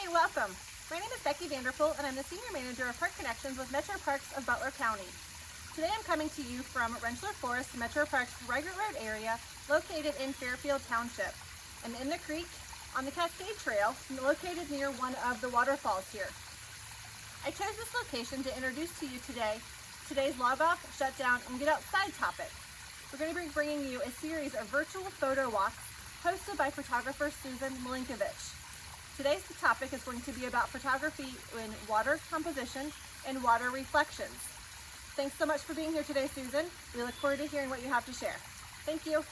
Hi, welcome. My name is Becky Vanderpool, and I'm the Senior Manager of Park Connections with Metro Parks of Butler County. Today I'm coming to you from Rentschler Forest, Metro Parks Reichert Road area, located in Fairfield Township. I'm in the creek on the Cascade Trail, located near one of the waterfalls here. I chose this location to introduce to you today's log off, shutdown, and get outside topic. We're going to be bringing you a series of virtual photo walks hosted by photographer Susan Milinkovich. Today's topic is going to be about photography in water composition and water reflections. Thanks so much for being here today, Susan. We look forward to hearing what you have to share. Thank you.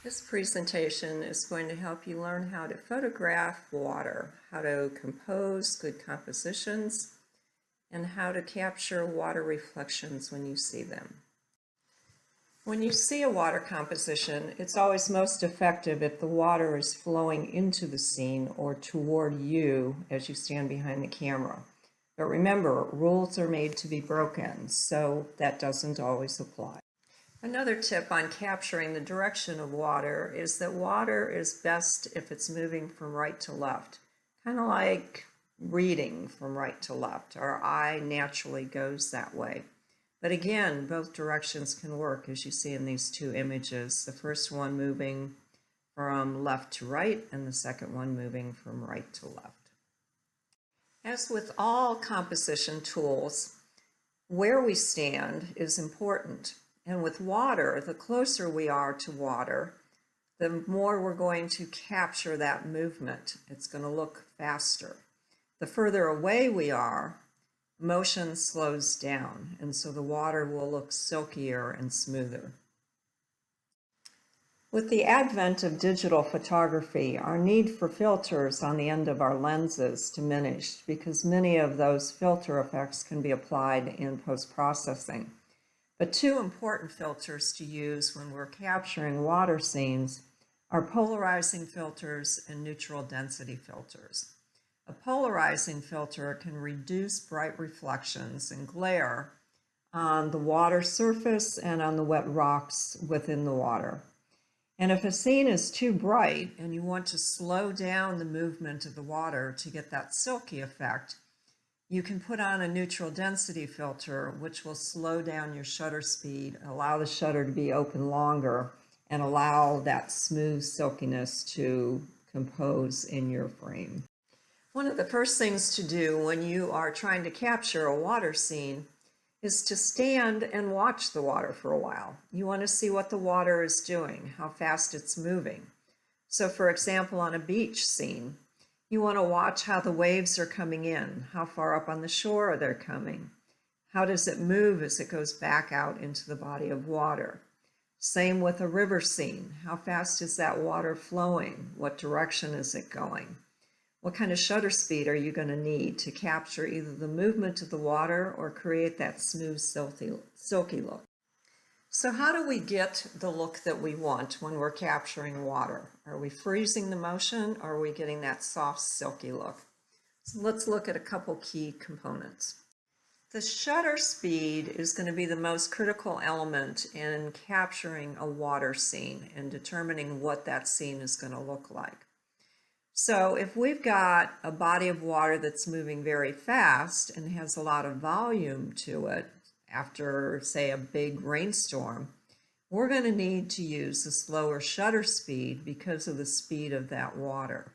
This presentation is going to help you learn how to photograph water, how to compose good compositions, and how to capture water reflections when you see them. When you see a water composition, it's always most effective if the water is flowing into the scene or toward you as you stand behind the camera. But remember, rules are made to be broken, so that doesn't always apply. Another tip on capturing the direction of water is that water is best if it's moving from right to left, kind of like reading from right to left. Our eye naturally goes that way. But again, both directions can work, as you see in these two images. The first one moving from left to right, and the second one moving from right to left. As with all composition tools, where we stand is important. And with water, the closer we are to water, the more we're going to capture that movement. It's going to look faster. The further away we are, motion slows down, and so the water will look silkier and smoother. With the advent of digital photography, our need for filters on the end of our lenses diminished because many of those filter effects can be applied in post-processing. But two important filters to use when we're capturing water scenes are polarizing filters and neutral density filters. A polarizing filter can reduce bright reflections and glare on the water surface and on the wet rocks within the water. And if a scene is too bright and you want to slow down the movement of the water to get that silky effect, you can put on a neutral density filter, which will slow down your shutter speed, allow the shutter to be open longer, and allow that smooth silkiness to compose in your frame. One of the first things to do when you are trying to capture a water scene is to stand and watch the water for a while. You want to see what the water is doing, how fast it's moving. So for example, on a beach scene, you want to watch how the waves are coming in, how far up on the shore they're coming. How does it move as it goes back out into the body of water? Same with a river scene. How fast is that water flowing? What direction is it going? What kind of shutter speed are you going to need to capture either the movement of the water or create that smooth, silky look? So how do we get the look that we want when we're capturing water? Are we freezing the motion, or are we getting that soft, silky look? So let's look at a couple key components. The shutter speed is going to be the most critical element in capturing a water scene and determining what that scene is going to look like. So if we've got a body of water that's moving very fast and has a lot of volume to it after, say, a big rainstorm, we're going to need to use a slower shutter speed because of the speed of that water.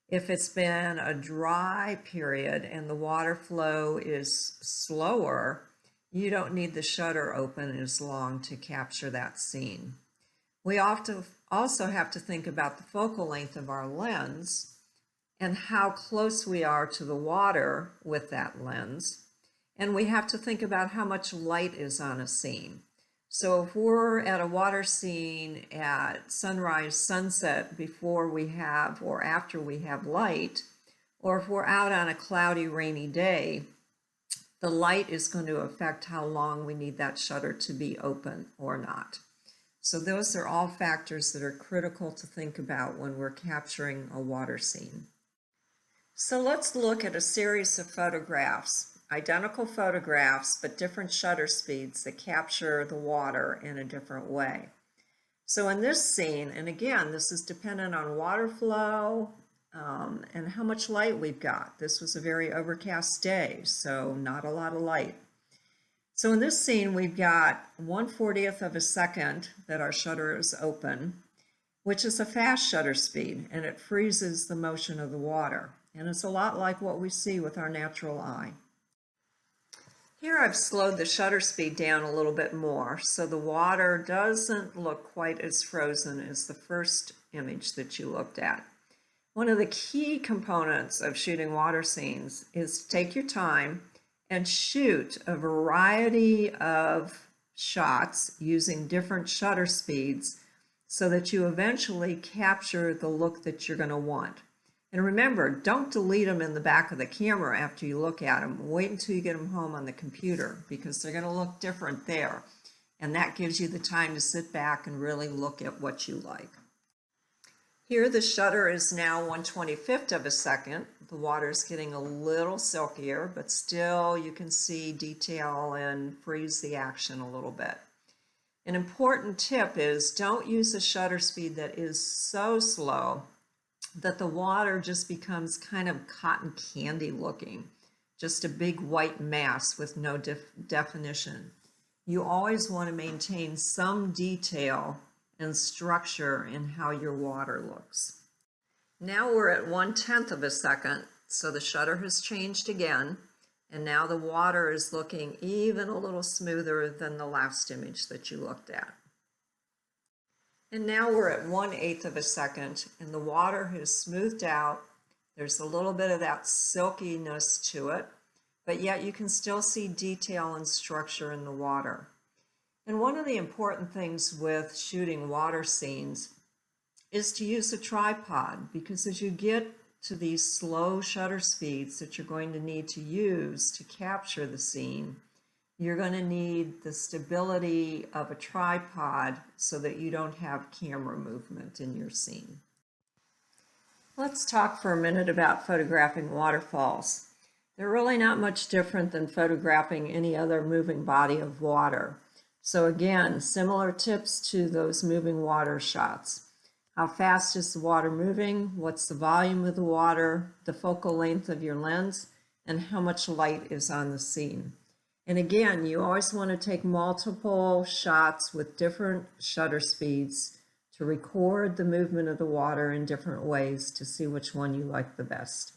If it's been a dry period and the water flow is slower, you don't need the shutter open as long to capture that scene. We often also have to think about the focal length of our lens and how close we are to the water with that lens. And we have to think about how much light is on a scene. So if we're at a water scene at sunrise, sunset before we have or after we have light, or if we're out on a cloudy, rainy day, the light is going to affect how long we need that shutter to be open or not. So those are all factors that are critical to think about when we're capturing a water scene. So let's look at a series of photographs, identical photographs, but different shutter speeds that capture the water in a different way. So in this scene, and again, this is dependent on water flow, and how much light we've got. This was a very overcast day, so not a lot of light. So in this scene, we've got 1/40th of a second that our shutter is open, which is a fast shutter speed, and it freezes the motion of the water. And it's a lot like what we see with our natural eye. Here I've slowed the shutter speed down a little bit more, so the water doesn't look quite as frozen as the first image that you looked at. One of the key components of shooting water scenes is to take your time and shoot a variety of shots using different shutter speeds so that you eventually capture the look that you're going to want. And remember, don't delete them in the back of the camera after you look at them. Wait until you get them home on the computer because they're going to look different there. And that gives you the time to sit back and really look at what you like. Here the shutter is now 1/25th of a second. The water is getting a little silkier, but still you can see detail and freeze the action a little bit. An important tip is don't use a shutter speed that is so slow that the water just becomes kind of cotton candy looking, just a big white mass with no definition. You always want to maintain some detail and structure in how your water looks. Now we're at 1/10 of a second, so the shutter has changed again, and now the water is looking even a little smoother than the last image that you looked at. And now we're at 1/8 of a second, and the water has smoothed out. There's a little bit of that silkiness to it, but yet you can still see detail and structure in the water. And one of the important things with shooting water scenes is to use a tripod, because as you get to these slow shutter speeds that you're going to need to use to capture the scene, you're going to need the stability of a tripod so that you don't have camera movement in your scene. Let's talk for a minute about photographing waterfalls. They're really not much different than photographing any other moving body of water. So again, similar tips to those moving water shots. How fast is the water moving? What's the volume of the water? The focal length of your lens? And how much light is on the scene? And again, you always want to take multiple shots with different shutter speeds to record the movement of the water in different ways to see which one you like the best.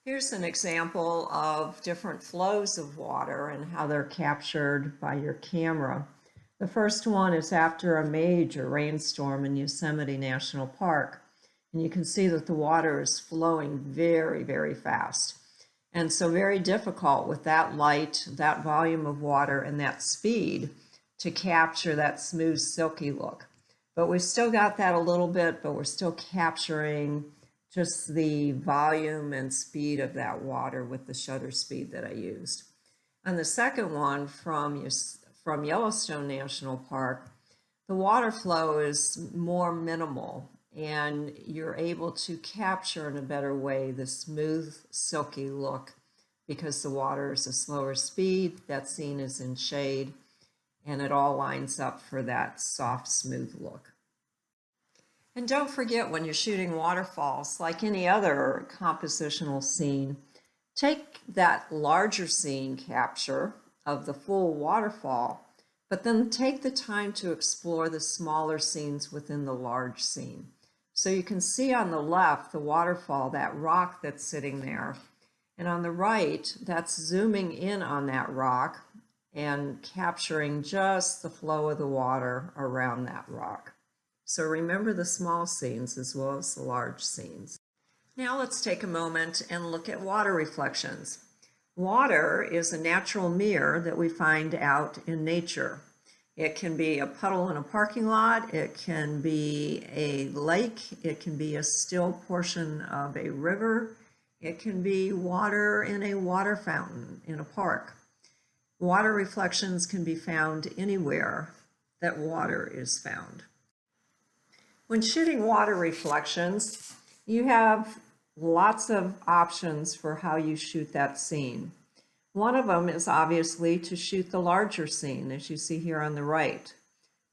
Here's an example of different flows of water and how they're captured by your camera. The first one is after a major rainstorm in Yosemite National Park. And you can see that the water is flowing very, very fast. And so very difficult with that light, that volume of water, and that speed to capture that smooth, silky look. But we've still got that a little bit, but we're still capturing just the volume and speed of that water with the shutter speed that I used. On the second one from Yellowstone National Park, the water flow is more minimal, and you're able to capture in a better way the smooth, silky look because the water is a slower speed, that scene is in shade, and it all lines up for that soft, smooth look. And don't forget, when you're shooting waterfalls, like any other compositional scene, take that larger scene capture of the full waterfall, but then take the time to explore the smaller scenes within the large scene. So you can see on the left the waterfall, that rock that's sitting there, and on the right, that's zooming in on that rock and capturing just the flow of the water around that rock. So remember the small scenes as well as the large scenes. Now let's take a moment and look at water reflections. Water is a natural mirror that we find out in nature. It can be a puddle in a parking lot, it can be a lake, it can be a still portion of a river, it can be water in a water fountain in a park. Water reflections can be found anywhere that water is found. When shooting water reflections, you have lots of options for how you shoot that scene. One of them is obviously to shoot the larger scene, as you see here on the right,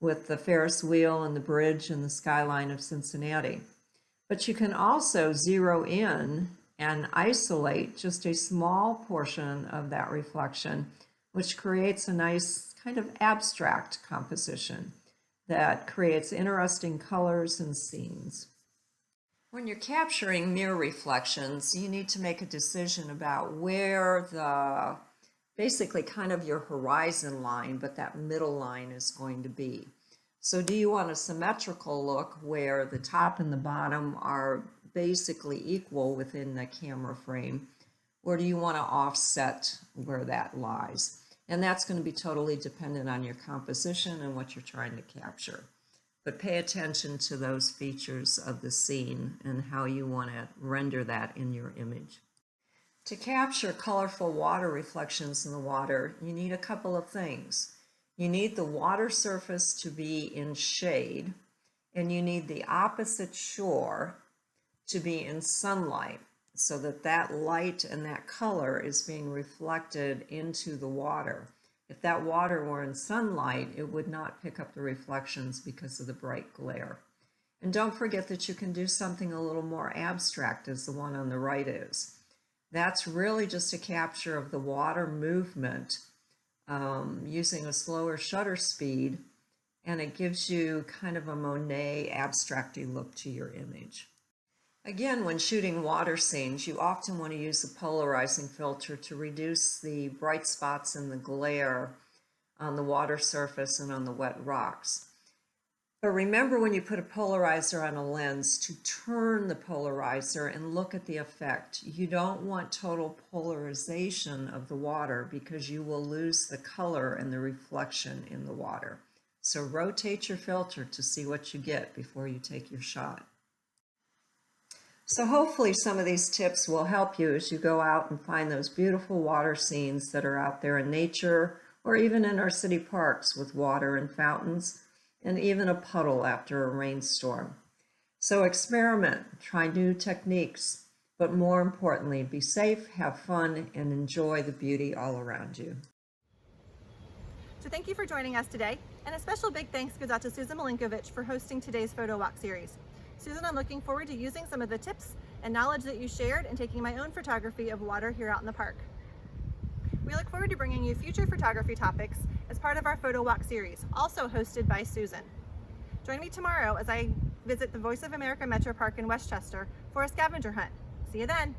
with the Ferris wheel and the bridge and the skyline of Cincinnati. But you can also zero in and isolate just a small portion of that reflection, which creates a nice kind of abstract composition that creates interesting colors and scenes. When you're capturing mirror reflections, you need to make a decision about where the basically kind of your horizon line, but that middle line is going to be. So do you want a symmetrical look where the top and the bottom are basically equal within the camera frame, or do you want to offset where that lies? And that's going to be totally dependent on your composition and what you're trying to capture. But pay attention to those features of the scene and how you want to render that in your image. To capture colorful water reflections in the water, you need a couple of things. You need the water surface to be in shade, and you need the opposite shore to be in sunlight, so that that light and that color is being reflected into the water. If that water were in sunlight, it would not pick up the reflections because of the bright glare. And don't forget that you can do something a little more abstract, as the one on the right is. That's really just a capture of the water movement using a slower shutter speed, and it gives you kind of a Monet abstract-y look to your image. Again, when shooting water scenes, you often want to use the polarizing filter to reduce the bright spots and the glare on the water surface and on the wet rocks. But remember, when you put a polarizer on a lens, to turn the polarizer and look at the effect. You don't want total polarization of the water because you will lose the color and the reflection in the water. So rotate your filter to see what you get before you take your shot. So hopefully some of these tips will help you as you go out and find those beautiful water scenes that are out there in nature, or even in our city parks with water and fountains, and even a puddle after a rainstorm. So experiment, try new techniques, but more importantly, be safe, have fun, and enjoy the beauty all around you. So thank you for joining us today, and a special big thanks goes out to Susan Milinkovich for hosting today's photo walk series. Susan, I'm looking forward to using some of the tips and knowledge that you shared and taking my own photography of water here out in the park. We look forward to bringing you future photography topics as part of our photo walk series, also hosted by Susan. Join me tomorrow as I visit the Voice of America Metro Park in Westchester for a scavenger hunt. See you then.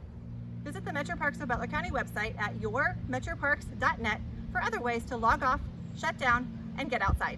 Visit the Metro Parks of Butler County website at yourmetroparks.net for other ways to log off, shut down, and get outside.